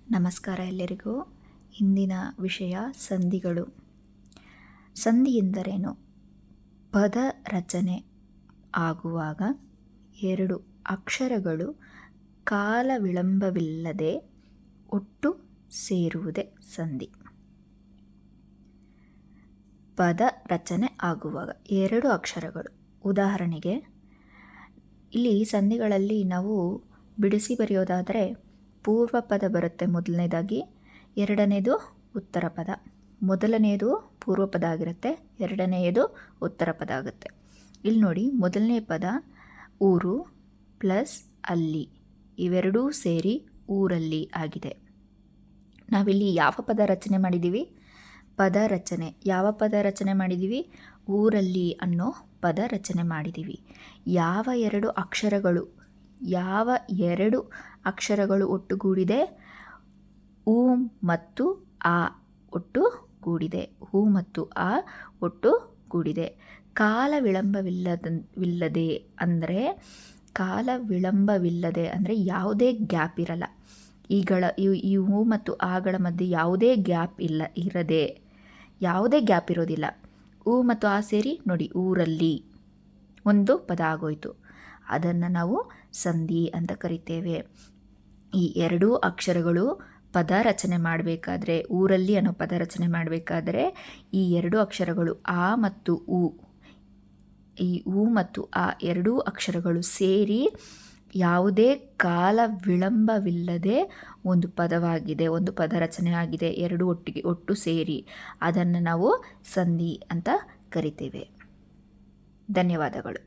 ನಮಸ್ಕಾರ ಎಲ್ಲರಿಗೂ. ಇಂದಿನ ವಿಷಯ ಸಂಧಿಗಳು. ಸಂಧಿ ಎಂದರೇನು? ಪದ ರಚನೆ ಆಗುವಾಗ ಎರಡು ಅಕ್ಷರಗಳು ಕಾಲ ವಿಳಂಬವಿಲ್ಲದೆ ಒಟ್ಟು ಸೇರುವುದೇ ಸಂಧಿ. ಪದ ರಚನೆ ಆಗುವಾಗ ಎರಡು ಅಕ್ಷರಗಳು. ಉದಾಹರಣೆಗೆ ಇಲ್ಲಿ ಸಂಧಿಗಳಲ್ಲಿ ನಾವು ಬಿಡಿಸಿ ಬರೆಯೋದಾದರೆ ಪೂರ್ವ ಪದ ಬರುತ್ತೆ ಮೊದಲನೇದಾಗಿ, ಎರಡನೇದು ಉತ್ತರ ಪದ. ಮೊದಲನೆಯದು ಪೂರ್ವ ಪದ ಆಗಿರುತ್ತೆ, ಎರಡನೆಯದು ಉತ್ತರ ಪದ ಆಗುತ್ತೆ. ಇಲ್ಲಿ ನೋಡಿ, ಮೊದಲನೇ ಪದ ಊರು ಪ್ಲಸ್ ಅಲ್ಲಿ, ಇವೆರಡೂ ಸೇರಿ ಊರಲ್ಲಿ ಆಗಿದೆ. ನಾವಿಲ್ಲಿ ಯಾವ ಪದ ರಚನೆ ಮಾಡಿದ್ದೀವಿ? ಪದ ರಚನೆ. ಯಾವ ಪದ ರಚನೆ ಮಾಡಿದ್ದೀವಿ? ಊರಲ್ಲಿ ಅನ್ನೋ ಪದ ರಚನೆ ಮಾಡಿದ್ದೀವಿ. ಯಾವ ಎರಡು ಅಕ್ಷರಗಳು ಒಟ್ಟುಗೂಡಿದೆ? ಉ ಮತ್ತು ಆ ಒಟ್ಟುಗೂಡಿದೆ. ಹೂ ಮತ್ತು ಆ ಒಟ್ಟುಗೂಡಿದೆ. ಕಾಲ ವಿಳಂಬವಿಲ್ಲದೆ ಅಂದರೆ ಯಾವುದೇ ಗ್ಯಾಪ್ ಇರಲ್ಲ. ಈ ಹೂ ಮತ್ತು ಆಗಳ ಮಧ್ಯೆ ಯಾವುದೇ ಗ್ಯಾಪ್ ಇರೋದಿಲ್ಲ. ಹೂ ಮತ್ತು ಆ ಸೇರಿ ನೋಡಿ, ಊರಲ್ಲಿ ಒಂದು ಪದ ಆಗೋಯ್ತು. ಅದನ್ನು ನಾವು ಸಂಧಿ ಅಂತ ಕರಿತೇವೆ. ಈ ಎರಡೂ ಅಕ್ಷರಗಳು ಪದ ರಚನೆ ಮಾಡಬೇಕಾದ್ರೆ, ಊರಲ್ಲಿ ಅನ್ನೋ ಪದ ರಚನೆ ಮಾಡಬೇಕಾದ್ರೆ ಈ ಎರಡು ಅಕ್ಷರಗಳು ಆ ಮತ್ತು ಉ, ಈ ಉ ಮತ್ತು ಆ ಎರಡೂ ಅಕ್ಷರಗಳು ಸೇರಿ ಯಾವುದೇ ಕಾಲ ವಿಳಂಬವಿಲ್ಲದೆ ಒಂದು ಪದವಾಗಿದೆ, ಒಂದು ಪದ ರಚನೆ ಆಗಿದೆ. ಎರಡು ಒಟ್ಟು ಸೇರಿ ಅದನ್ನು ನಾವು ಸಂಧಿ ಅಂತ ಕರಿತೇವೆ. ಧನ್ಯವಾದಗಳು.